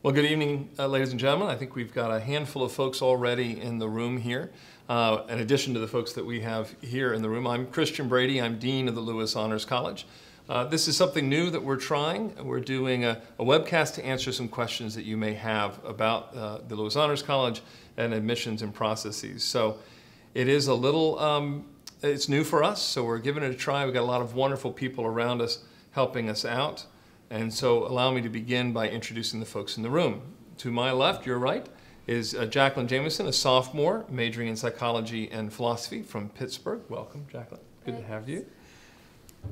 Well, good evening, ladies and gentlemen. I think we've got a handful of folks already in the room here. In addition to the folks that we have here in the room, I'm Christian Brady. I'm Dean of the Lewis Honors College. This is something new that we're trying. We're doing a webcast to answer some questions that you may have about the Lewis Honors College and admissions and processes. So it is a little, it's new for us, so we're giving it a try. We've got a lot of wonderful people around us helping us out. And so allow me to begin by introducing the folks in the room. To my left, your right, is Jacqueline Jameson, a sophomore majoring in psychology and philosophy from Pittsburgh. Welcome, Jacqueline. Good to have you.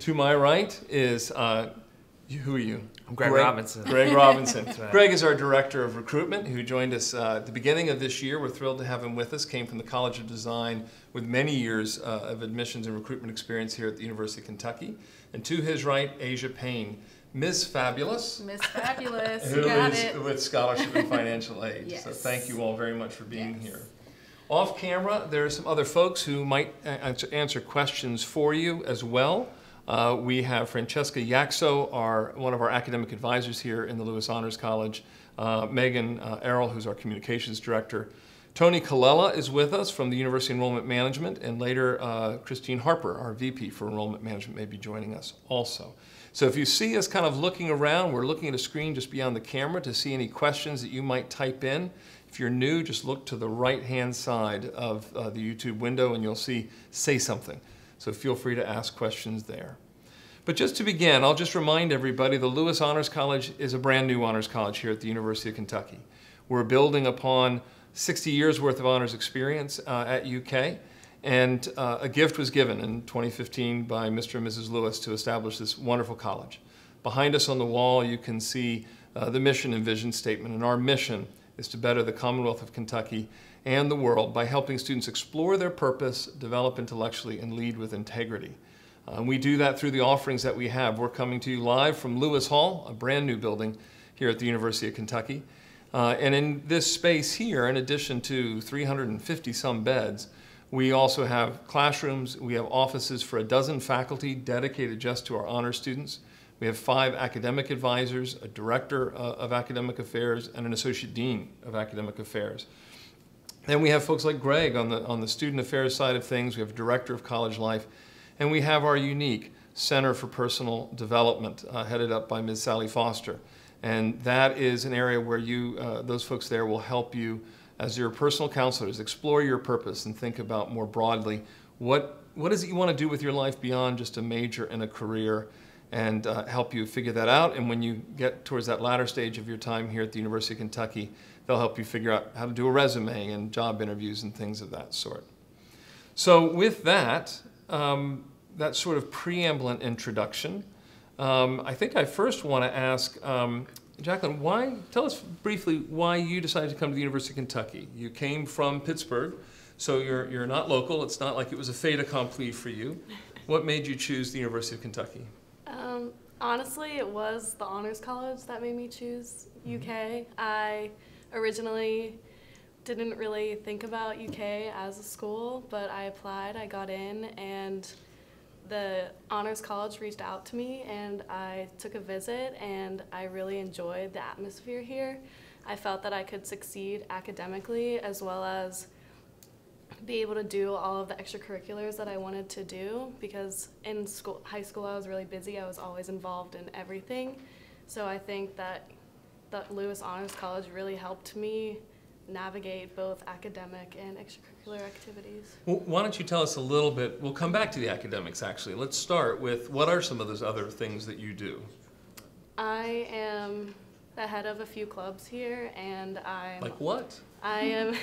To my right is, who are you? I'm Greg Robinson. Greg Robinson. Right. Greg is our Director of Recruitment who joined us at the beginning of this year. We're thrilled to have him with us. Came from the College of Design with many years of admissions and recruitment experience here at the University of Kentucky. And to his right, Asia Payne. Ms. Fabulous. Miss Fabulous, who got is it. with Scholarship and Financial Aid. Yes. So thank you all very much for being Yes. here. Off camera, there are some other folks who might answer questions for you as well. We have Francesca Yaxo, one of our academic advisors here in the Lewis Honors College, Megan Errol, who's our communications director. Tony Colella is with us from the University Enrollment Management, and later Christine Harper, our VP for Enrollment Management, may be joining us also. So if you see us kind of looking around, we're looking at a screen just beyond the camera to see any questions that you might type in. If you're new, just look to the right-hand side of the YouTube window and you'll see Say Something. So feel free to ask questions there. But just to begin, I'll just remind everybody the Lewis Honors College is a brand new honors college here at the University of Kentucky. We're building upon 60 years worth of honors experience at UK. And a gift was given in 2015 by Mr. and Mrs. Lewis to establish this wonderful college. Behind us on the wall, you can see the mission and vision statement. And our mission is to better the Commonwealth of Kentucky and the world by helping students explore their purpose, develop intellectually, and lead with integrity. We do that through the offerings that we have. We're coming to you live from Lewis Hall, a brand new building here at the University of Kentucky. And in this space here, in addition to 350 some beds, we also have classrooms, we have offices for a dozen faculty dedicated just to our honor students. We have 5 academic advisors, a director of academic affairs, and an associate dean of academic affairs. Then we have folks like Greg on the student affairs side of things. We have a director of college life, and we have our unique Center for Personal Development headed up by Ms. Sally Foster. And that is an area where those folks there will help you as your personal counselors, explore your purpose and think about more broadly what is it you want to do with your life beyond just a major and a career, and help you figure that out. And when you get towards that latter stage of your time here at the University of Kentucky, they'll help you figure out how to do a resume and job interviews and things of that sort. So with that, that sort of preambulant introduction, I think I first want to ask Jacqueline, tell us briefly why you decided to come to the University of Kentucky. You came from Pittsburgh, so you're not local. It's not like it was a fait accompli for you. What made you choose the University of Kentucky? Honestly, it was the Honors College that made me choose UK. I originally didn't really think about UK as a school, but I applied, I got in, and the Honors College reached out to me and I took a visit and I really enjoyed the atmosphere here. I felt that I could succeed academically as well as be able to do all of the extracurriculars that I wanted to do, because in high school I was really busy. I was always involved in everything. So I think that Lewis Honors College really helped me navigate both academic and extracurricular activities. Well, why don't you tell us a little bit, we'll come back to the academics actually. Let's start with what are some of those other things that you do? I am the head of a few clubs here, and Like what? I am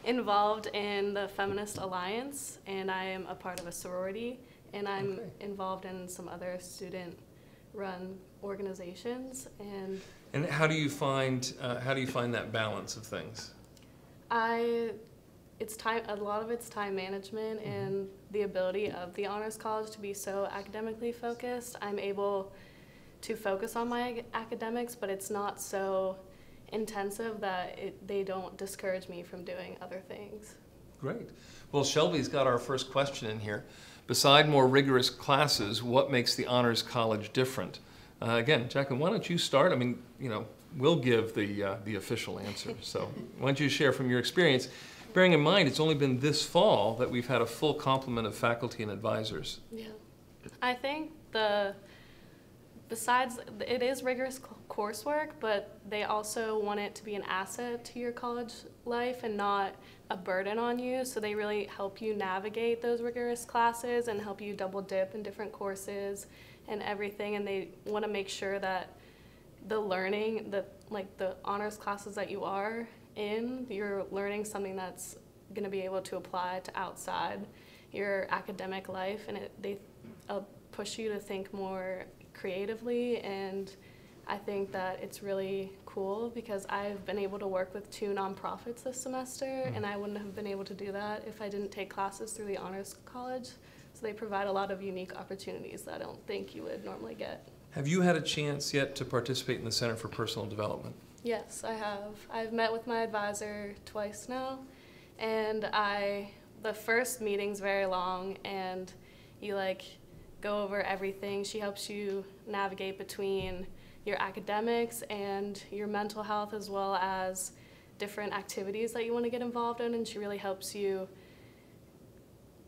involved in the Feminist Alliance, and I am a part of a sorority, and I'm involved in some other student-run organizations. And how do you find that balance of things? It's time. A lot of it's time management and the ability of the Honors College to be so academically focused. I'm able to focus on my academics, but it's not so intensive that they don't discourage me from doing other things. Great. Well, Shelby's got our first question in here. Beside more rigorous classes, what makes the Honors College different? Again, Jacqueline, why don't you start? I mean, you know, will give the official answer. So why don't you share from your experience, bearing in mind it's only been this fall that we've had a full complement of faculty and advisors. Yeah. I think besides, it is rigorous coursework, but they also want it to be an asset to your college life and not a burden on you. So they really help you navigate those rigorous classes and help you double dip in different courses and everything. And they want to make sure that the learning, the honors classes that you are in, you're learning something that's going to be able to apply to outside your academic life, and they push you to think more creatively. And I think that it's really cool because I've been able to work with 2 nonprofits this semester, and I wouldn't have been able to do that if I didn't take classes through the Honors College. So they provide a lot of unique opportunities that I don't think you would normally get. Have you had a chance yet to participate in the Center for Personal Development? Yes, I have. I've met with my advisor twice now, and the first meeting's very long, and you go over everything. She helps you navigate between your academics and your mental health, as well as different activities that you want to get involved in, and she really helps you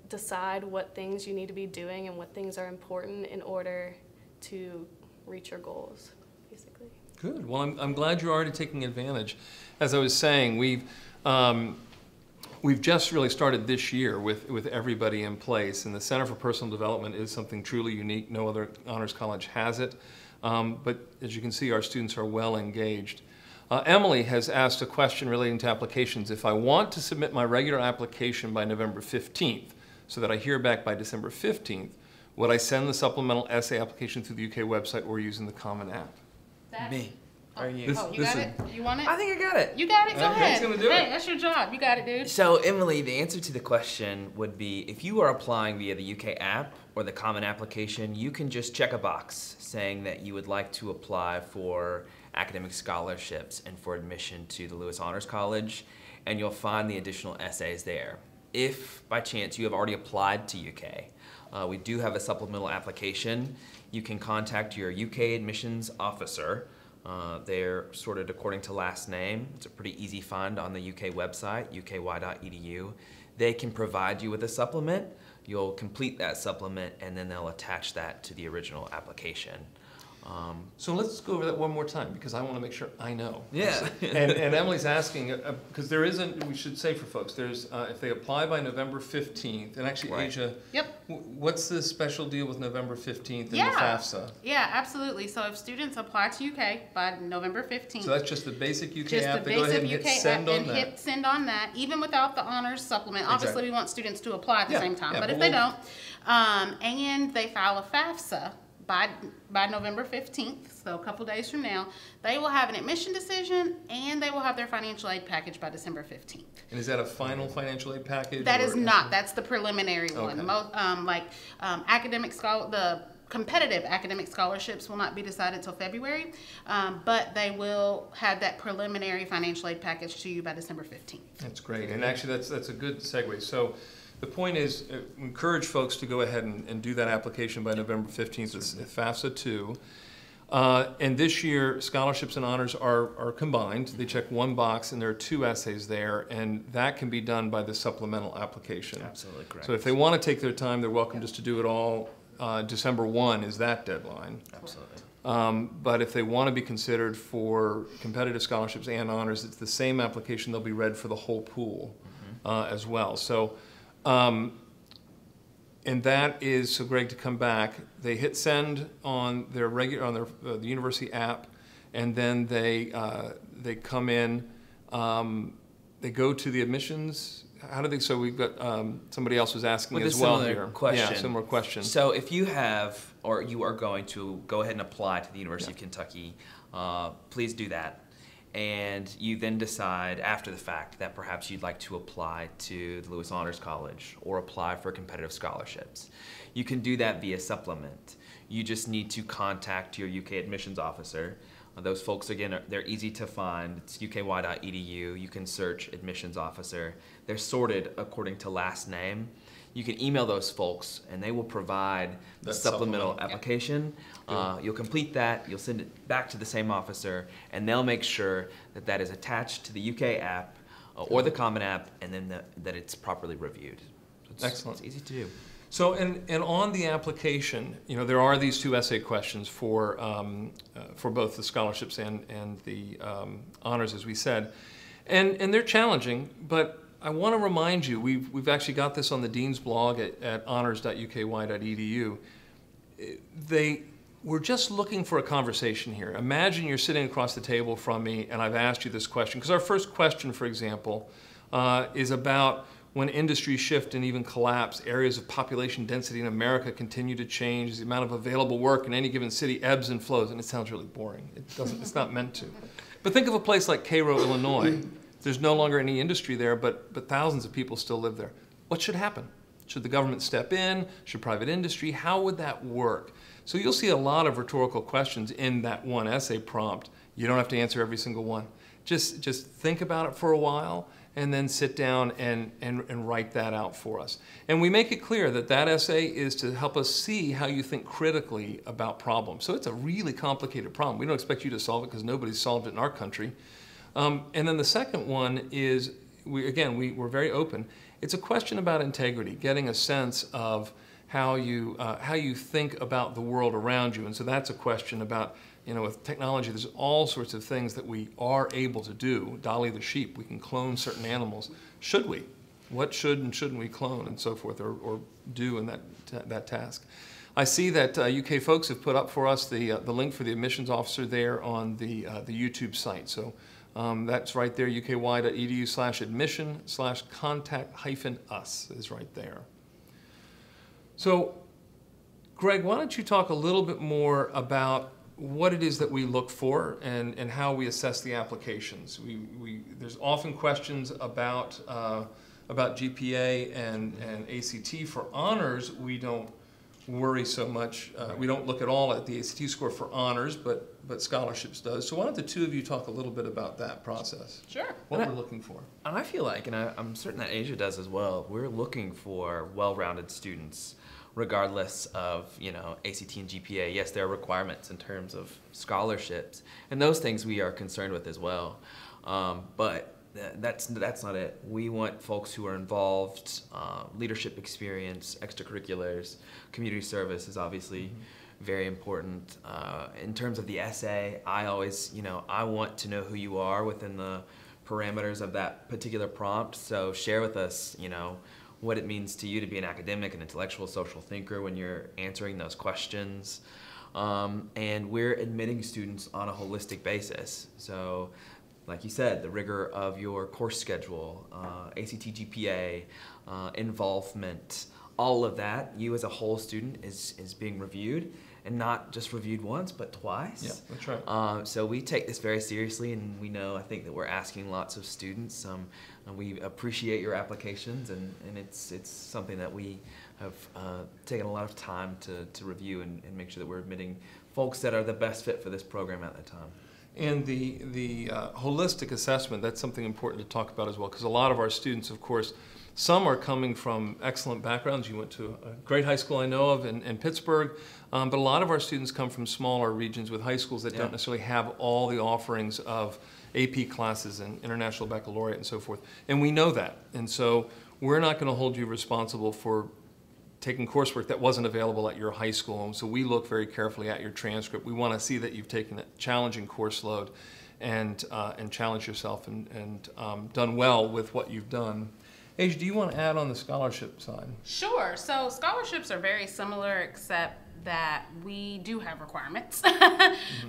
decide what things you need to be doing and what things are important in order to reach your goals, basically. Good. Well, I'm glad you're already taking advantage. As I was saying, we've just really started this year with everybody in place, and the Center for Personal Development is something truly unique. No other honors college has it. But as you can see, our students are well engaged. Emily has asked a question relating to applications. If I want to submit my regular application by November 15th, so that I hear back by December 15th, would I send the supplemental essay application through the UK website or using the Common App? Me. Oh, you? you got it? You want it? I think I got it. You got it? Go ahead. Gonna do Hey, it. that's your job. You got it, dude. So, Emily, the answer to the question would be if you are applying via the UK app or the Common application, you can just check a box saying that you would like to apply for academic scholarships and for admission to the Lewis Honors College, and you'll find the additional essays there. If, by chance, you have already applied to UK, we do have a supplemental application. You can contact your UK admissions officer. They're sorted according to last name. It's a pretty easy find on the UK website, uky.edu. They can provide you with a supplement. You'll complete that supplement, and then they'll attach that to the original application. So let's go over that one more time because I want to make sure I know. Yeah. and Emily's asking, because there isn't, we should say for folks, there's, if they apply by November 15th, and actually Right. Asia, Yep. What's the special deal with November 15th and the Yeah. FAFSA? Yeah, absolutely. So if students apply to UK by November 15th, So that's just the basic UK just app. the They go ahead basic and UK hit send app on and that. hit send on that, even without the honors supplement. Obviously, Exactly. we want students to apply at the Yeah, same time, yeah, but but if they don't, and they file a FAFSA by November 15th, so a couple days from now, they will have an admission decision and they will have their financial aid package by December 15th. And is that a final financial aid package? That or- is not. That's the preliminary one. Okay. The competitive academic scholarships will not be decided till February, but they will have that preliminary financial aid package to you by December 15th. That's great, and actually that's a good segue. So the point is, encourage folks to go ahead and do that application by November 15th. It's FAFSA 2. And this year, scholarships and honors are combined. They check one box, and there are 2 essays there, and that can be done by the supplemental application. Absolutely correct. So if they want to take their time, they're welcome just to do it all. December 1 is that deadline. Absolutely. But if they want to be considered for competitive scholarships and honors, it's the same application. They'll be read for the whole pool as well. So, and that is, so Greg, to come back, they hit send on their the university app, and then they come in, they go to the admissions. How do they? So we've got somebody else was asking With as a well similar here. question. Yeah, similar question. So if you have, or you are going to go ahead and apply to the University of Kentucky, please do that. And you then decide after the fact that perhaps you'd like to apply to the Lewis Honors College or apply for competitive scholarships. You can do that via supplement. You just need to contact your UK admissions officer. Those folks, again, they're easy to find. It's uky.edu. You can search admissions officer. They're sorted according to last name. you can email those folks and they will provide the supplemental application. You'll complete that, you'll send it back to the same officer, and they'll make sure that that is attached to the UK app or the Common App, and then that it's properly reviewed. So Excellent. It's easy to do. So, and on the application, you know, there are these 2 essay questions for both the scholarships and the honors, as we said, and they're challenging. But I want to remind you, we've actually got this on the dean's blog at honors.uky.edu. We're just looking for a conversation here. Imagine you're sitting across the table from me, and I've asked you this question, because our first question, for example, is about when industries shift and even collapse, areas of population density in America continue to change, the amount of available work in any given city ebbs and flows, and it sounds really boring. It's not meant to. But think of a place like Cairo, Illinois. There's no longer any industry there, but thousands of people still live there. What should happen? Should the government step in? Should private industry? How would that work? So you'll see a lot of rhetorical questions in that one essay prompt. You don't have to answer every single one. Just think about it for a while, and then sit down and write that out for us. And we make it clear that that essay is to help us see how you think critically about problems. So it's a really complicated problem. We don't expect you to solve it because nobody's solved it in our country. And then the second one is, we're very open. It's a question about integrity, getting a sense of how you think about the world around you. And so that's a question about, you know, with technology, there's all sorts of things that we are able to do. Dolly the sheep, we can clone certain animals. Should we? What should and shouldn't we clone, and so forth, or do in that task? I see that UK folks have put up for us the link for the admissions officer there on the YouTube site. So that's right there, uky.edu/admission/contact-us is right there. So, Greg, why don't you talk a little bit more about what it is that we look for and how we assess the applications. There's often questions about GPA and ACT. For honors, we don't worry so much. We don't look at all at the ACT score for honors, but scholarships does. So why don't the two of you talk a little bit about that process? Sure. What we're looking for. And I feel like, and I'm certain that Asia does as well, we're looking for well-rounded students, regardless of, you know, ACT and GPA. Yes, there are requirements in terms of scholarships, and those things we are concerned with as well. But that's not it. We want folks who are involved, leadership experience, extracurriculars, community service is obviously very important. In terms of the essay, I always, you know, I want to know who you are within the parameters of that particular prompt. So share with us, you know, what it means to you to be an academic, an intellectual, social thinker when you're answering those questions. And we're admitting students on a holistic basis. So, like you said, the rigor of your course schedule, ACT, GPA, involvement, all of that, you as a whole student is being reviewed, and not just reviewed once, but twice. Yeah, that's right. So we take this very seriously, and we know, I think, that we're asking lots of students. And we appreciate your applications, and it's something that we have taken a lot of time to review and make sure that we're admitting folks that are the best fit for this program at that time. And the holistic assessment, that's something important to talk about as well, because a lot of our students, of course, some are coming from excellent backgrounds. You went to a great high school I know of in Pittsburgh, but a lot of our students come from smaller regions with high schools that don't necessarily have all the offerings of AP classes and international baccalaureate and so forth. And we know that. And so we're not going to hold you responsible for taking coursework that wasn't available at your high school. And so we look very carefully at your transcript. We want to see that you've taken a challenging course load and challenged yourself and done well with what you've done. Asia, do you want to add on the scholarship side? Sure. So scholarships are very similar, except that we do have requirements.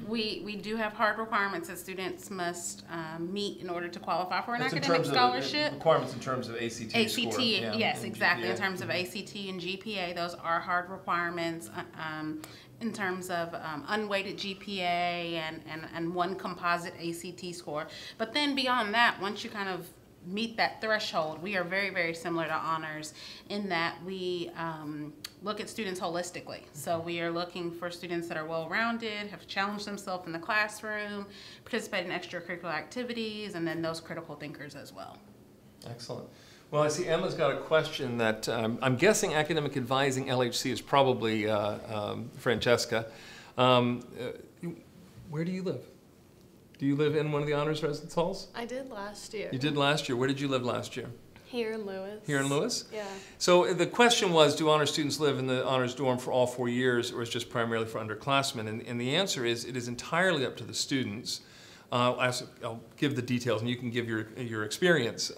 We do have hard requirements that students must meet in order to qualify for an academic scholarship. Requirements in terms of ACT score. Yes, exactly. GPA. In terms of ACT and GPA, those are hard requirements. In terms of unweighted GPA and one composite ACT score. But then beyond that, once you kind of meet that threshold, we are very, very similar to honors in that we look at students holistically. So we are looking for students that are well-rounded, have challenged themselves in the classroom, participate in extracurricular activities, and then those critical thinkers as well. Excellent. Well, I see Emma's got a question that I'm guessing academic advising LHC is probably Francesca. Where do you live? Do you live in one of the honors residence halls? I did last year. You did last year. Where did you live last year? Here in Lewis. Here in Lewis? Yeah. So the question was, do honors students live in the honors dorm for all 4 years, or is it just primarily for underclassmen? And the answer is, it is entirely up to the students. I'll give the details, and you can give your experience.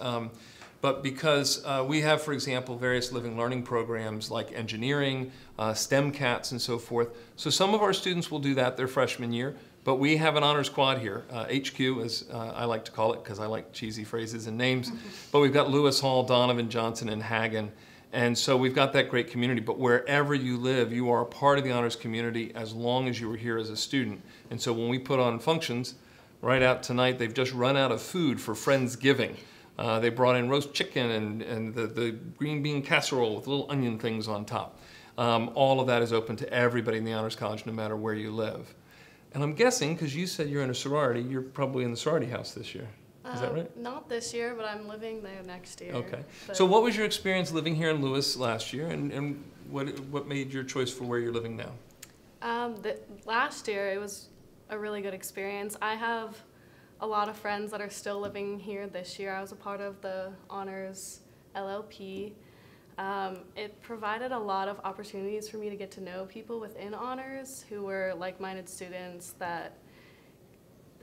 But because we have, for example, various living learning programs like engineering, STEM cats, and so forth. So some of our students will do that their freshman year, but we have an honors quad here, HQ, as I like to call it, because I like cheesy phrases and names. But we've got Lewis Hall, Donovan, Johnson, and Hagen. And so we've got that great community. But wherever you live, you are a part of the honors community as long as you were here as a student. And so when we put on functions, right out tonight, they've just run out of food for Friendsgiving. They brought in roast chicken and the green bean casserole with little onion things on top. All of that is open to everybody in the Honors College, no matter where you live. And I'm guessing, because you said you're in a sorority, you're probably in the sorority house this year. Is that right? Not this year, but I'm living there next year. Okay. But So what was your experience living here in Lewis last year, and what made your choice for where you're living now? last year, it was a really good experience. I have a lot of friends that are still living here this year. I was a part of the Honors LLP. It provided a lot of opportunities for me to get to know people within Honors who were like-minded students that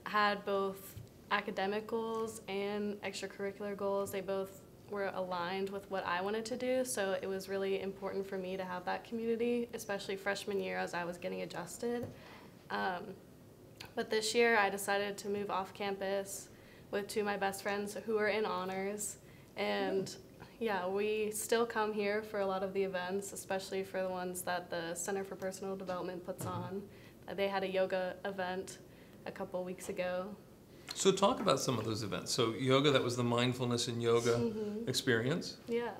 had both academic goals and extracurricular goals. They both were aligned with what I wanted to do, so it was really important for me to have that community, especially freshman year as I was getting adjusted. But this year I decided to move off campus with two of my best friends who are in Honors, and yeah, we still come here for a lot of the events, especially for the ones that the Center for Personal Development puts on. They had a yoga event a couple weeks ago. So talk about some of those events. So yoga, that was the mindfulness in yoga experience. Yeah,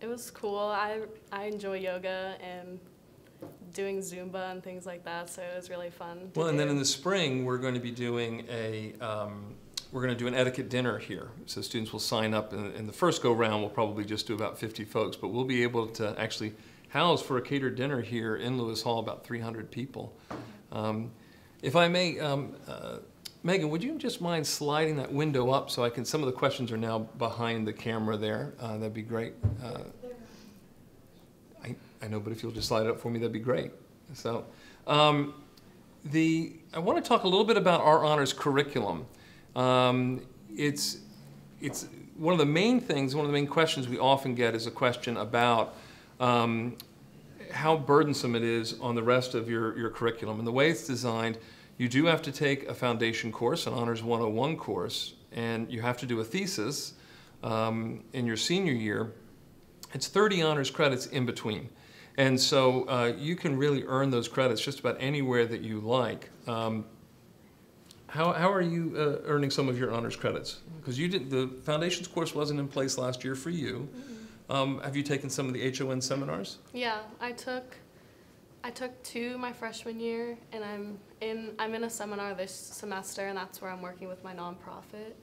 it was cool. I enjoy yoga and doing Zumba and things like that, so it was really fun. Well, and then in the spring, we're going to be doing we're going to do an etiquette dinner here. So students will sign up, and in the first go-round, we'll probably just do about 50 folks, but we'll be able to actually house for a catered dinner here in Lewis Hall about 300 people. If I may, Megan, would you just mind sliding that window up so I can, some of the questions are now behind the camera there. That'd be great. I know, but if you'll just slide it up for me, that'd be great. So I want to talk a little bit about our honors curriculum. It's one of the main things, one of the main questions we often get is a question about how burdensome it is on the rest of your curriculum. And the way it's designed, you do have to take a foundation course, an Honors 101 course, and you have to do a thesis in your senior year. It's 30 honors credits in between. And so you can really earn those credits just about anywhere that you like. How are you earning some of your honors credits? Because the foundations course wasn't in place last year for you. Have you taken some of the HON seminars? Yeah, I took 2 my freshman year, and I'm in a seminar this semester, and that's where I'm working with my nonprofit.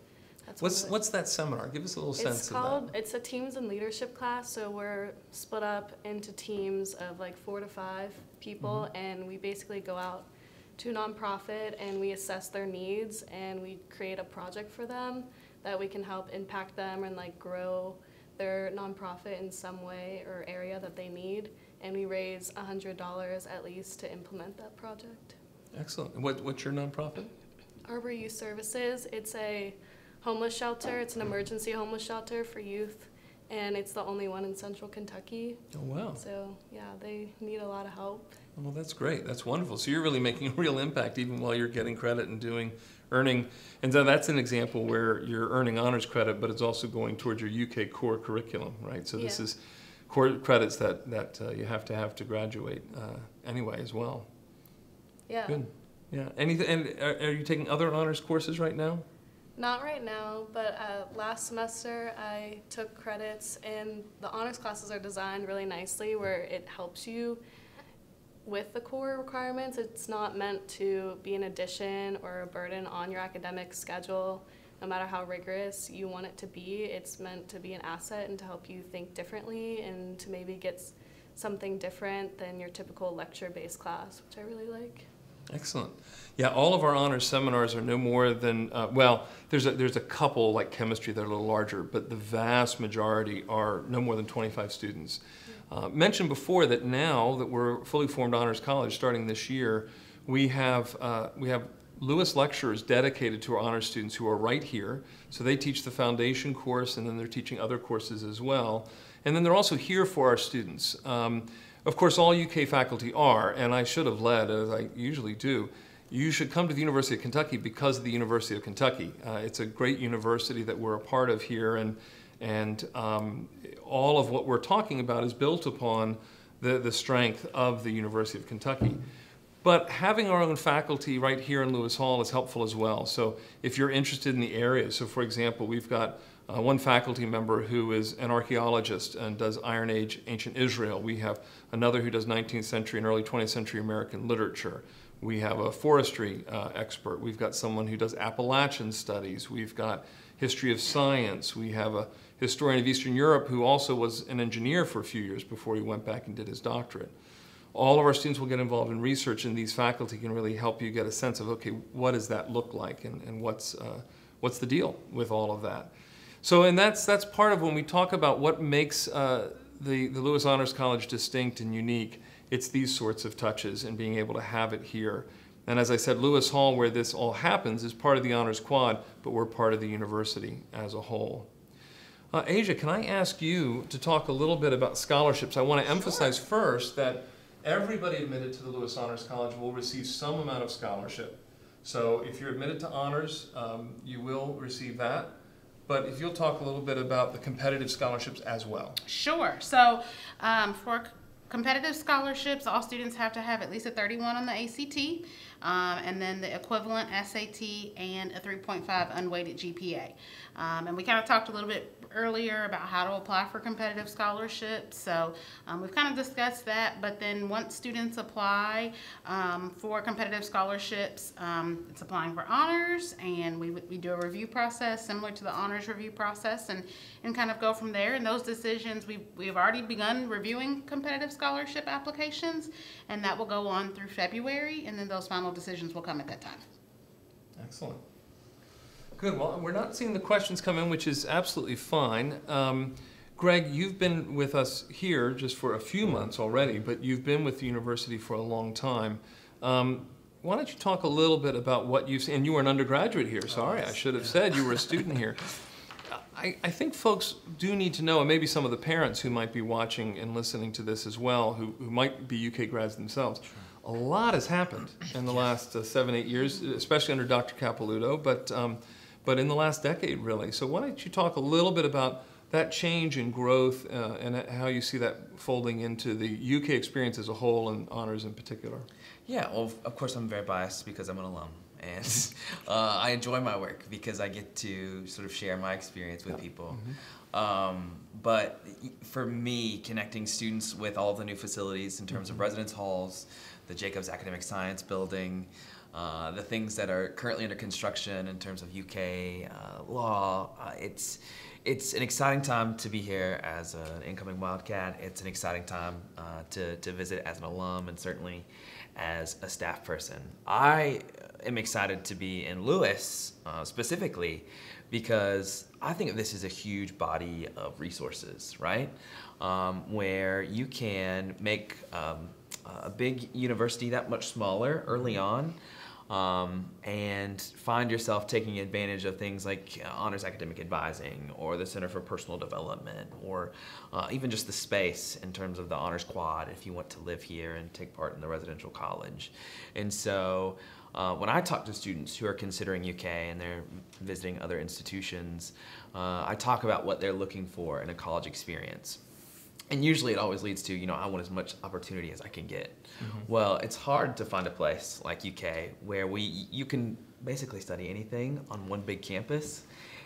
What's that seminar? Give us a little sense of that. It's a teams and leadership class, so we're split up into teams of like 4 to 5 people, and we basically go out to a nonprofit and we assess their needs, and we create a project for them that we can help impact them and like grow their nonprofit in some way or area that they need, and we raise $100 at least to implement that project. Excellent. What's your nonprofit? Arbor Youth Services. It's a homeless shelter. It's an emergency homeless shelter for youth, and it's the only one in central Kentucky. Oh, wow. So yeah, they need a lot of help. Well, that's great. That's wonderful. So you're really making a real impact even while you're getting credit and earning. And so that's an example where you're earning honors credit, but it's also going towards your UK core curriculum, right? So this is core credits that you have to graduate anyway as well. Yeah. Good. Yeah. Anything? And are you taking other honors courses right now? Not right now, but last semester I took credits, and the honors classes are designed really nicely where it helps you with the core requirements. It's not meant to be an addition or a burden on your academic schedule. no matter how rigorous you want it to be, it's meant to be an asset and to help you think differently and to maybe get something different than your typical lecture-based class, which I really like. Excellent. Yeah, all of our honors seminars are no more than, well, there's a couple like chemistry that are a little larger, but the vast majority are no more than 25 students. Mentioned before that now that we're fully formed honors college starting this year, we have Lewis lecturers dedicated to our honors students who are right here. So they teach the foundation course and then they're teaching other courses as well. And then they're also here for our students. Of course, all UK faculty are, and I should have led, as I usually do. You should come to the University of Kentucky because of the University of Kentucky. It's a great university that we're a part of here, and all of what we're talking about is built upon the strength of the University of Kentucky. But having our own faculty right here in Lewis Hall is helpful as well. So if you're interested in the area, so for example, we've got one faculty member who is an archaeologist and does Iron Age ancient Israel. We have another who does 19th century and early 20th century American literature. We have a forestry expert. We've got someone who does Appalachian studies. We've got history of science. We have a historian of Eastern Europe who also was an engineer for a few years before he went back and did his doctorate. All of our students will get involved in research, and these faculty can really help you get a sense of, okay, what does that look like, and what's the deal with all of that. So, and that's part of when we talk about what makes the Lewis Honors College distinct and unique. It's these sorts of touches and being able to have it here. And as I said, Lewis Hall, where this all happens, is part of the Honors Quad, but we're part of the university as a whole. Asia, can I ask you to talk a little bit about scholarships? I want to emphasize first that everybody admitted to the Lewis Honors College will receive some amount of scholarship. So if you're admitted to honors, you will receive that. But if you'll talk a little bit about the competitive scholarships as well. Sure. So for competitive scholarships, all students have to have at least a 31 on the ACT, and then the equivalent SAT and a 3.5 unweighted GPA. And we kind of talked a little bit earlier about how to apply for competitive scholarships. So we've kind of discussed that, but then once students apply for competitive scholarships, it's applying for honors, and we do a review process similar to the honors review process, and kind of go from there. And those decisions, we've already begun reviewing competitive scholarship applications, and that will go on through February, and then those final decisions will come at that time. Excellent. Good. Well, we're not seeing the questions come in, which is absolutely fine. Greg, you've been with us here just for a few months already, but you've been with the university for a long time. Why don't you talk a little bit about what you've seen? And you were an undergraduate here. Sorry, I should have said you were a student here. I think folks do need to know, and maybe some of the parents who might be watching and listening to this as well, who might be UK grads themselves. Sure. A lot has happened in the last 7-8 years, especially under Dr. Capilouto, but in the last decade, really. So why don't you talk a little bit about that change in growth and how you see that folding into the UK experience as a whole and honors in particular? Yeah, well, of course I'm very biased because I'm an alum. And I enjoy my work because I get to sort of share my experience with people. Mm-hmm. But for me, connecting students with all of the new facilities in terms of residence halls, the Jacobs Academic Science Building, the things that are currently under construction in terms of UK law, it's an exciting time to be here as an incoming Wildcat. It's an exciting time to visit as an alum and certainly as a staff person. I am excited to be in Lewis specifically because I think of this as a huge body of resources, right? Where you can make a big university that much smaller early on and find yourself taking advantage of things like honors academic advising or the Center for Personal Development or even just the space in terms of the honors quad if you want to live here and take part in the residential college. And so when I talk to students who are considering UK and they're visiting other institutions, I talk about what they're looking for in a college experience. And usually it always leads to, I want as much opportunity as I can get. Mm-hmm. Well, it's hard to find a place like UK where you can basically study anything on one big campus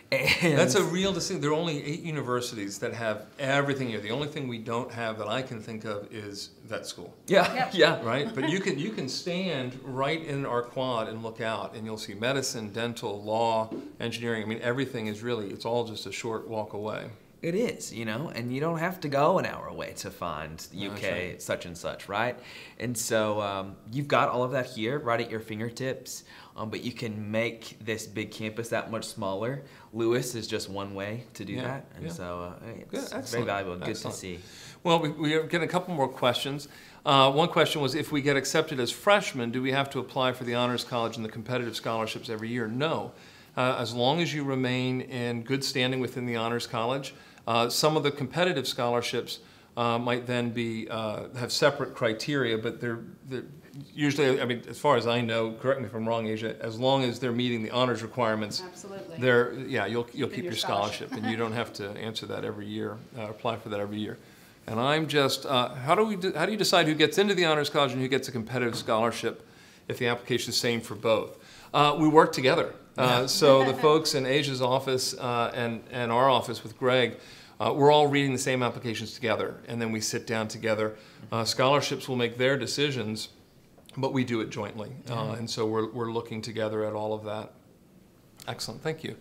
And That's a real distinction. There are only 8 universities that have everything here. The only thing we don't have that I can think of is vet school. yeah, Yep. yeah. Right? But you can stand right in our quad and look out, and you'll see medicine, dental, law, engineering. I mean, everything is really, it's all just a short walk away. It is, you know, and you don't have to go an hour away to find No, UK that's right. such and such, right? And so you've got all of that here right at your fingertips, but you can make this big campus that much smaller. Lewis is just one way to do Yeah, that, and yeah. so Good, it's very excellent, valuable and good excellent. to see. Well, we are getting a couple more questions. One question was, if we get accepted as freshmen, do we have to apply for the Honors College and the competitive scholarships every year? No. As long as you remain in good standing within the Honors College, some of the competitive scholarships might then be have separate criteria, but they're usually, I mean, as far as I know, correct me if I'm wrong, Asia, as long as they're meeting the honors requirements, Absolutely. you'll keep your scholarship, and you don't have to answer that every year, apply for that every year. And I'm just, how do you decide who gets into the Honors College and who gets a competitive scholarship if the application is same for both? We work together. So the folks in Asia's office and our office with Greg, we're all reading the same applications together, and then we sit down together. Scholarships will make their decisions, but we do it jointly. And so we're looking together at all of that. Excellent, thank you.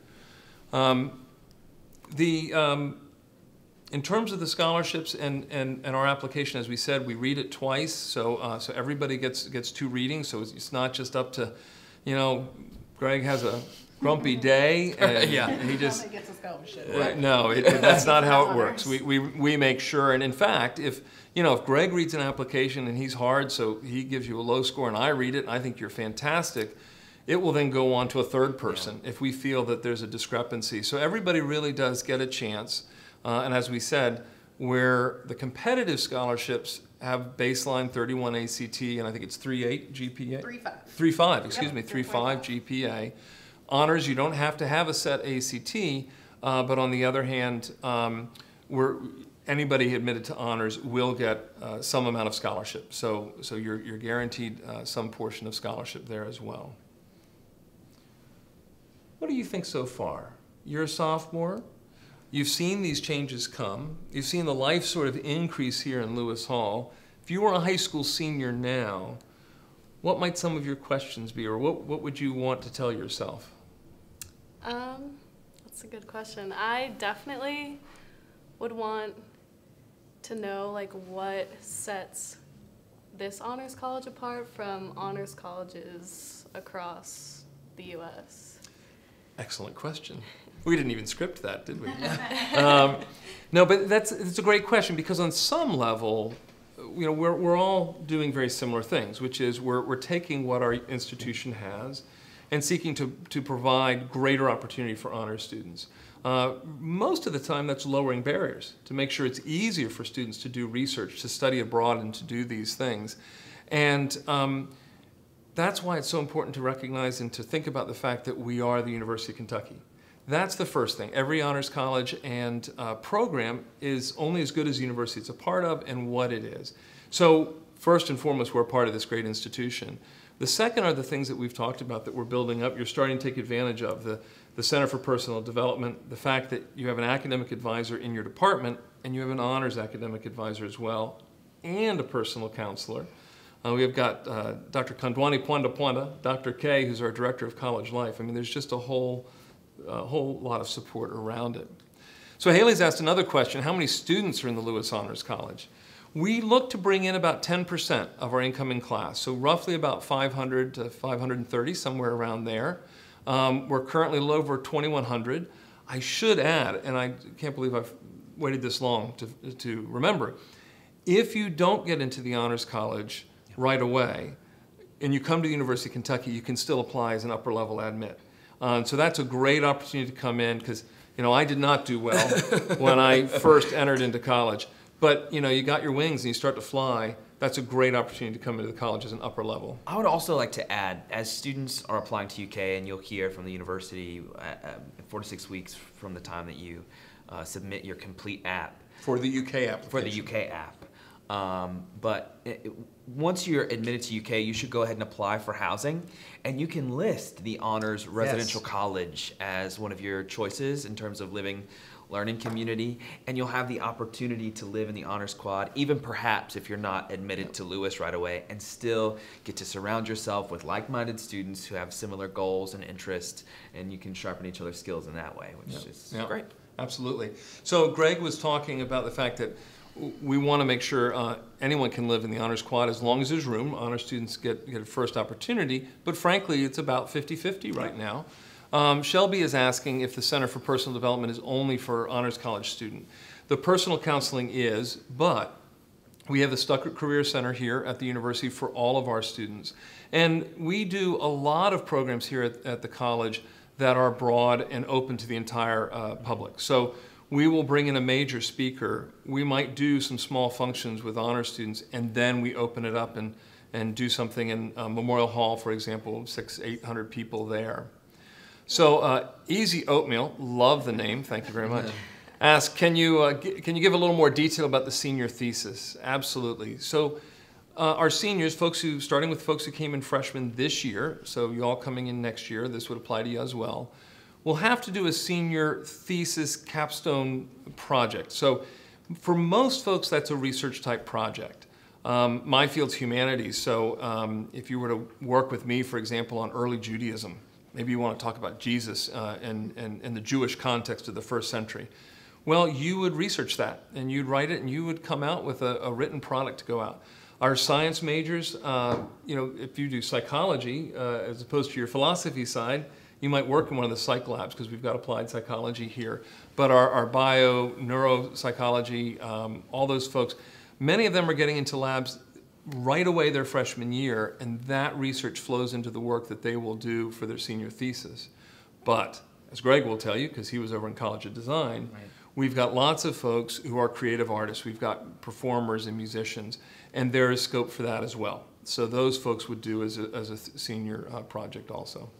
In terms of the scholarships and our application, as we said, we read it twice, so everybody gets 2 readings, so it's not just up to, you know, Greg has a grumpy day, and Yeah. he just He gets a scholarship. no, that's not how it works. We make sure, and in fact, if Greg reads an application and he's hard, so he gives you a low score, and I read it, and I think you're fantastic, it will then go on to a third person if we feel that there's a discrepancy. So everybody really does get a chance, and as we said, where the competitive scholarships have baseline 31 ACT, and I think it's 3.8 GPA? 3.5. 3.5, excuse Yep, me, 3.5 3.5 GPA. Honors, you don't have to have a set ACT, but on the other hand, anybody admitted to honors will get some amount of scholarship. So you're guaranteed some portion of scholarship there as well. What do you think so far? You're a sophomore. You've seen these changes come. You've seen the life sort of increase here in Lewis Hall. If you were a high school senior now, what might some of your questions be, or what would you want to tell yourself? That's a good question. I definitely would want to know like what sets this honors college apart from honors colleges across the U.S. Excellent question. We didn't even script that, did we? No, but it's a great question, because on some level, we're all doing very similar things, which is we're taking what our institution has and seeking to provide greater opportunity for honors students. Most of the time, that's lowering barriers to make sure it's easier for students to do research, to study abroad, and to do these things. And that's why it's so important to recognize and to think about the fact that we are the University of Kentucky. That's the first thing. Every honors college and program is only as good as the university it's a part of and what it is. So first and foremost, we're part of this great institution. The second are the things that we've talked about that we're building up. You're starting to take advantage of the Center for Personal Development, the fact that you have an academic advisor in your department and you have an honors academic advisor as well, and a personal counselor. We have got Dr. Kandwani Pwanda, Dr. K, who's our Director of College Life. I mean, there's just a whole lot of support around it. So Haley's asked another question: how many students are in the Lewis Honors College? We look to bring in about 10% of our incoming class, so roughly about 500 to 530, somewhere around there. We're currently a little over 2,100. I should add, and I can't believe I've waited this long to remember, if you don't get into the Honors College right away, and you come to the University of Kentucky, you can still apply as an upper level admit. So that's a great opportunity to come in, because I did not do well when I first entered into college. But you got your wings and you start to fly. That's a great opportunity to come into the college as an upper level. I would also like to add, as students are applying to UK, and you'll hear from the university 4 to 6 weeks from the time that you submit your complete app. For the UK application. For the UK app. But once you're admitted to UK, you should go ahead and apply for housing, and you can list the honors residential college as one of your choices in terms of living learning community, and you'll have the opportunity to live in the honors quad, even perhaps if you're not admitted to Lewis right away, and still get to surround yourself with like-minded students who have similar goals and interests, and you can sharpen each other's skills in that way, which is great. Absolutely. So Greg was talking about the fact that we want to make sure anyone can live in the honors quad as long as there's room. Honor students get a first opportunity, but frankly, it's about 50-50 right now. Shelby is asking if the Center for Personal Development is only for honors college student. The personal counseling is, but we have the Stuckert Career Center here at the university for all of our students. And we do a lot of programs here at the college that are broad and open to the entire public. So we will bring in a major speaker. We might do some small functions with honor students, and then we open it up and do something in Memorial Hall, for example, 600-800 people there. So Easy Oatmeal, love the name, thank you very much. Ask, can you give a little more detail about the senior thesis? Absolutely. So our seniors, starting with folks who came in freshmen this year, so you all coming in next year, this would apply to you as well, will have to do a senior thesis capstone project. So for most folks, that's a research type project. My field's humanities, so if you were to work with me, for example, on early Judaism, maybe you want to talk about Jesus and the Jewish context of the first century. Well, you would research that, and you'd write it, and you would come out with a written product to go out. Our science majors, if you do psychology as opposed to your philosophy side, you might work in one of the psych labs because we've got applied psychology here. But our bio, neuropsychology, all those folks, many of them are getting into labs right away their freshman year, and that research flows into the work that they will do for their senior thesis. But, as Greg will tell you, because he was over in College of Design, we've got lots of folks who are creative artists. We've got performers and musicians, and there is scope for that as well. So those folks would do as a senior project also.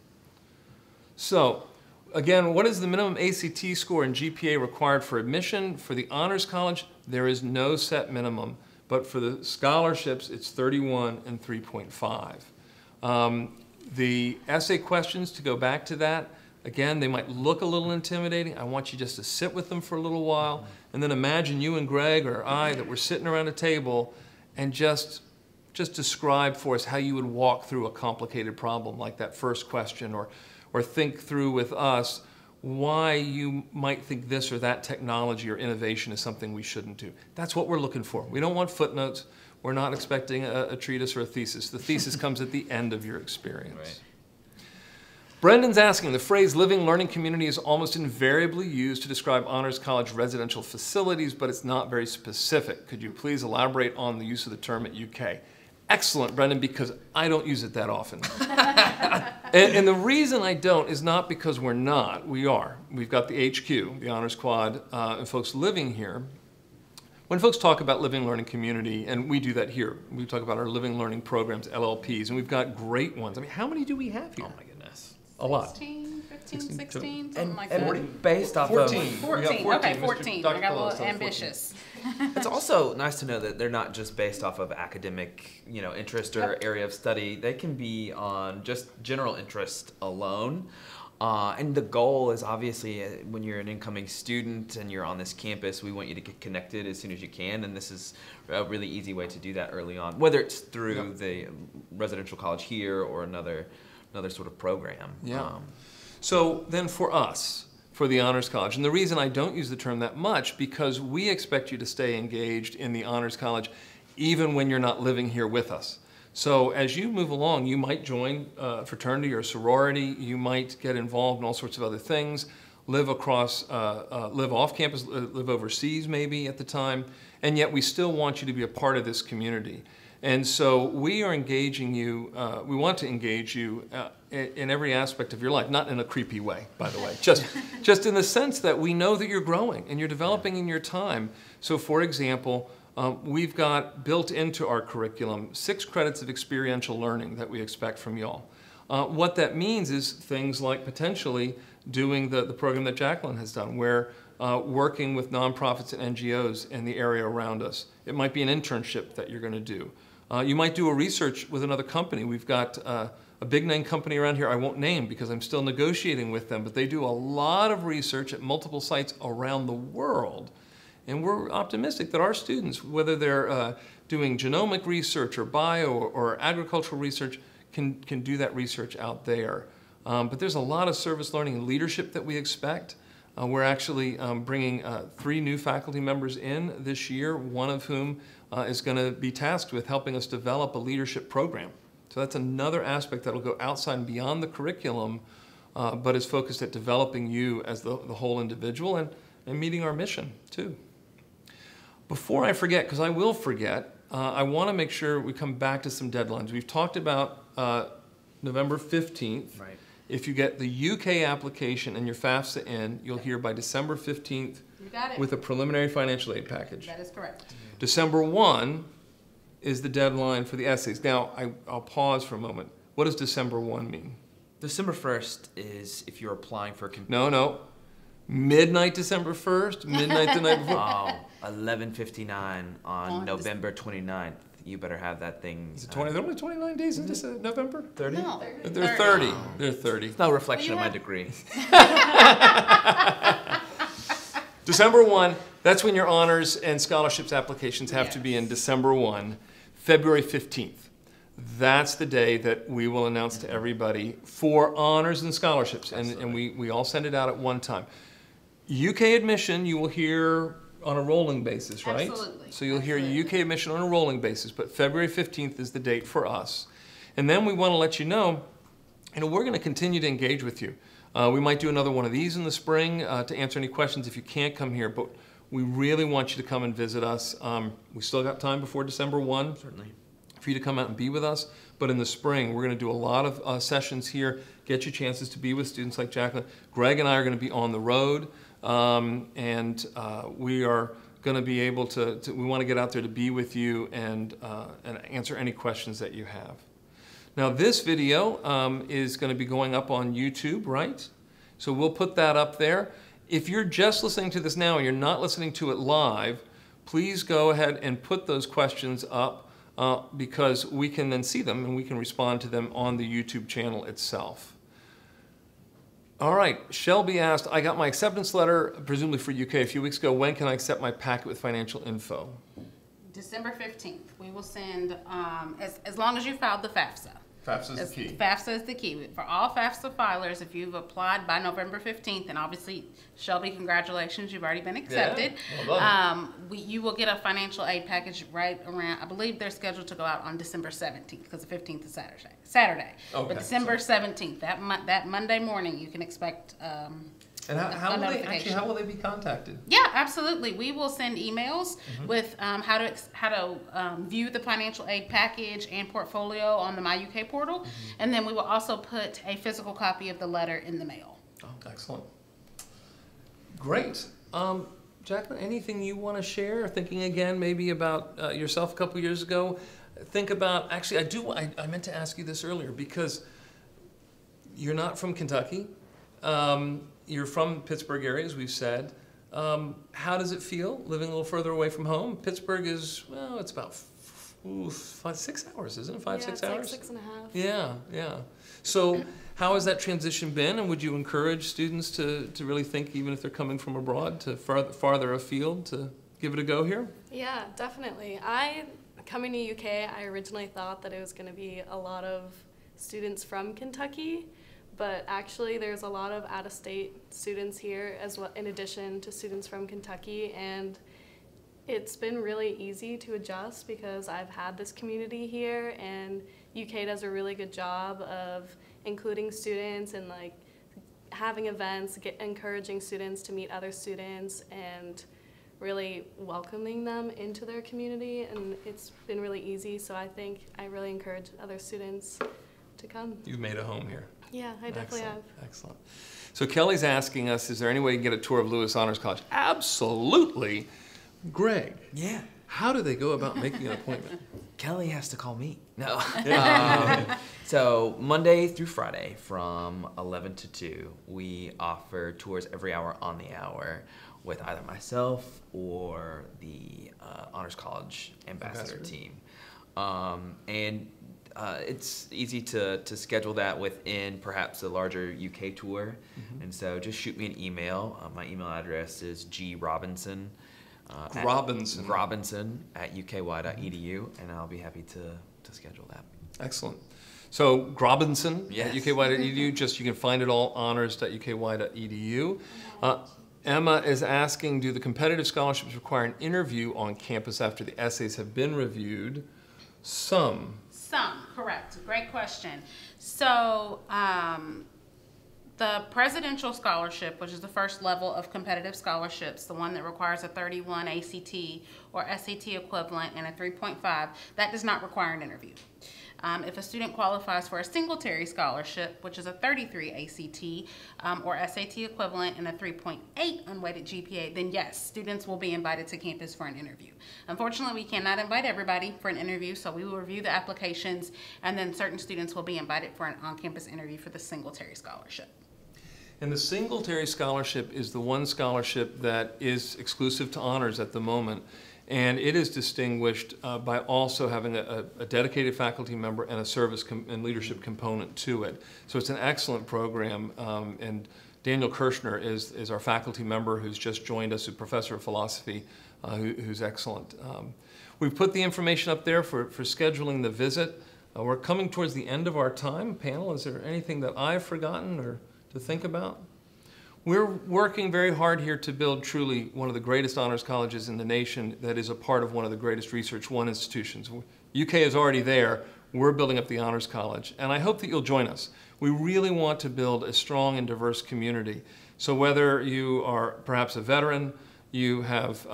So, again, what is the minimum ACT score and GPA required for admission? For the honors college, there is no set minimum. But for the scholarships, it's 31 and 3.5. The essay questions, to go back to that, again, they might look a little intimidating. I want you just to sit with them for a little while, and then imagine you and Greg or I that we're sitting around a table and just describe for us how you would walk through a complicated problem like that first question, or think through with us why you might think this or that technology or innovation is something we shouldn't do. That's what we're looking for. We don't want footnotes. We're not expecting a treatise or a thesis. The thesis comes at the end of your experience. Right. Brendan's asking, the phrase living learning community is almost invariably used to describe honors college residential facilities, but it's not very specific. Could you please elaborate on the use of the term at UK? Excellent, Brendan, because I don't use it that often. and the reason I don't is not because we're not. We are. We've got the HQ, the Honors Quad, and folks living here. When folks talk about living learning community, and we do that here, we talk about our living learning programs, LLPs, and we've got great ones. I mean, how many do we have here? Oh my goodness. A lot. 16, 15, 16, something and like that. Based off 14. of 14. Okay, 14. I got a little ambitious. It's also nice to know that they're not just based off of academic, interest or area of study. They can be on just general interest alone. And the goal is obviously when you're an incoming student and you're on this campus, we want you to get connected as soon as you can. And this is a really easy way to do that early on, whether it's through the residential college here or another sort of program. Yeah. So then for us, for the Honors College, and the reason I don't use the term that much, because we expect you to stay engaged in the Honors College even when you're not living here with us. So as you move along, you might join a fraternity or sorority, you might get involved in all sorts of other things, live off campus, live overseas maybe at the time, and yet we still want you to be a part of this community. And so we are engaging you, we want to engage you in every aspect of your life, not in a creepy way, by the way, just in the sense that we know that you're growing and you're developing in your time. So for example, we've got built into our curriculum 6 credits of experiential learning that we expect from y'all. What that means is things like potentially doing the program that Jacqueline has done, where working with nonprofits and NGOs in the area around us. It might be an internship that you're going to do. You might do a research with another company. We've got a big name company around here I won't name because I'm still negotiating with them, but they do a lot of research at multiple sites around the world. And we're optimistic that our students, whether they're doing genomic research or bio or agricultural research, can do that research out there. But there's a lot of service learning and leadership that we expect. We're actually bringing 3 new faculty members in this year, one of whom is going to be tasked with helping us develop a leadership program. So that's another aspect that will go outside and beyond the curriculum, but is focused at developing you as the whole individual and meeting our mission too. Before I forget, because I will forget, I want to make sure we come back to some deadlines. We've talked about November 15th. Right. If you get the UK application and your FAFSA in, you'll hear by December 15th You got it. with a preliminary financial aid package. That is correct. December 1 is the deadline for the essays. Now, I'll pause for a moment. What does December 1 mean? December 1st is if you're applying for a No. Midnight December 1st? Midnight the night before? Oh, 11:59 on November 29th. You better have that thing. Is it 20? There are only 29 days in November? 30? No, They're 30. They're 30. It's no reflection Well, of you my degree. December 1, that's when your honors and scholarships applications have to be in December 1. February 15th, that's the day that we will announce to everybody for honors and scholarships. And we all send it out at one time. UK admission, you will hear on a rolling basis, right? Absolutely. So you'll hear Absolutely. UK admission on a rolling basis, but February 15th is the date for us. And then we want to let you know, we're going to continue to engage with you. We might do another one of these in the spring to answer any questions if you can't come here, but we really want you to come and visit us. We still got time before December 1. Certainly. For you to come out and be with us, but in the spring we're going to do a lot of sessions here, get you chances to be with students like Jacqueline. Greg and I are going to be on the road, and we are going to be able to we want to get out there to be with you and answer any questions that you have. Now this video is going to be going up on YouTube, right? So we'll put that up there. If you're just listening to this now and you're not listening to it live, please go ahead and put those questions up because we can then see them and we can respond to them on the YouTube channel itself. All right, Shelby asked, I got my acceptance letter, presumably for UK, a few weeks ago. When can I accept my packet with financial info? December 15th. We will send, as long as you filed the FAFSA. FAFSA is the key. FAFSA is the key. For all FAFSA filers, if you've applied by November 15th, and obviously, Shelby, congratulations, you've already been accepted. Yeah, well done. You will get a financial aid package right around, I believe they're scheduled to go out on December 17th, because the 15th is Saturday. Okay. But December 17th, that Monday morning, you can expect And how will they, notification. how will they be contacted? Yeah, absolutely. We will send emails with how to view the financial aid package and portfolio on the My UK portal, and then we will also put a physical copy of the letter in the mail. Oh, excellent. Great. Jacqueline, anything you want to share? Thinking again maybe about yourself a couple years ago. Think about, actually I meant to ask you this earlier because you're not from Kentucky. You're from Pittsburgh area, as we've said. How does it feel living a little further away from home? Pittsburgh is, well, it's about 6 hours, isn't it? 6 hours? Like 6.5. Yeah. So how has that transition been? And would you encourage students to really think, even if they're coming from abroad, to farther afield, to give it a go here? Yeah, definitely. Coming to UK, I originally thought that it was going to be a lot of students from Kentucky. But actually, there's a lot of out-of-state students here, as well, in addition to students from Kentucky, and it's been really easy to adjust because I've had this community here, and UK does a really good job of including students and like having events, encouraging students to meet other students, and really welcoming them into their community, and it's been really easy. So I think I really encourage other students to come. You've made a home here. Yeah, I definitely have. Excellent. So Kelly's asking us, is there any way you can get a tour of Lewis Honors College? Absolutely. Greg. Yeah. How do they go about making an appointment? Kelly has to call me. No. So Monday through Friday from 11 to 2, we offer tours every hour on the hour. with either myself or the Honors College Ambassador team. It's easy to schedule that within perhaps a larger UK tour. And so just shoot me an email. My email address is grobinson. Robinson at uky.edu, and I'll be happy to schedule that. Excellent. So Grobinson Yes. at uky.edu, just you can find it all, honors.uky.edu. Emma is asking, do the competitive scholarships require an interview on campus after the essays have been reviewed? Some, correct. Great question. So the presidential scholarship, which is the first level of competitive scholarships, the one that requires a 31 ACT or SAT equivalent and a 3.5, that does not require an interview. If a student qualifies for a Singletary scholarship, which is a 33 ACT or SAT equivalent and a 3.8 unweighted GPA, then yes, students will be invited to campus for an interview. Unfortunately, we cannot invite everybody for an interview, so we will review the applications, and then certain students will be invited for an on-campus interview for the Singletary scholarship. and the Singletary scholarship is the one scholarship that is exclusive to honors at the moment. And it is distinguished by also having a dedicated faculty member and a service and leadership component to it. So it's an excellent program. And Daniel Kirshner is our faculty member who's just joined us, a professor of philosophy, who's excellent. We've put the information up there for scheduling the visit. We're coming towards the end of our time. Panel, is there anything that I've forgotten or to think about? We're working very hard here to build truly one of the greatest honors colleges in the nation that is a part of one of the greatest Research One institutions. UK is already there. We're building up the Honors College, and I hope that you'll join us. We really want to build a strong and diverse community. So whether you are perhaps a veteran, you have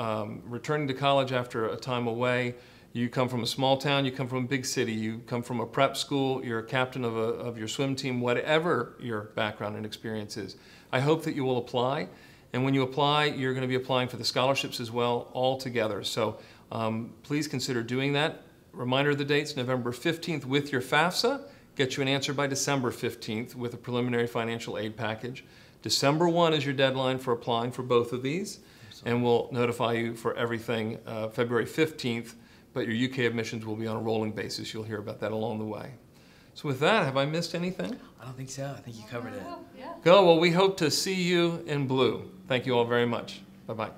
returning to college after a time away, you come from a small town, you come from a big city, you come from a prep school, you're a captain of your swim team, whatever your background and experience is, I hope that you will apply. And when you apply, you're going to be applying for the scholarships as well, all together. So please consider doing that. Reminder of the dates, November 15th with your FAFSA. Get you an answer by December 15th with a preliminary financial aid package. December 1 is your deadline for applying for both of these. And we'll notify you for everything February 15th. But your UK admissions will be on a rolling basis. You'll hear about that along the way. So with that, have I missed anything? I don't think so. I think you covered it. Yeah. Go. Well, we hope to see you in blue. Thank you all very much. Bye-bye.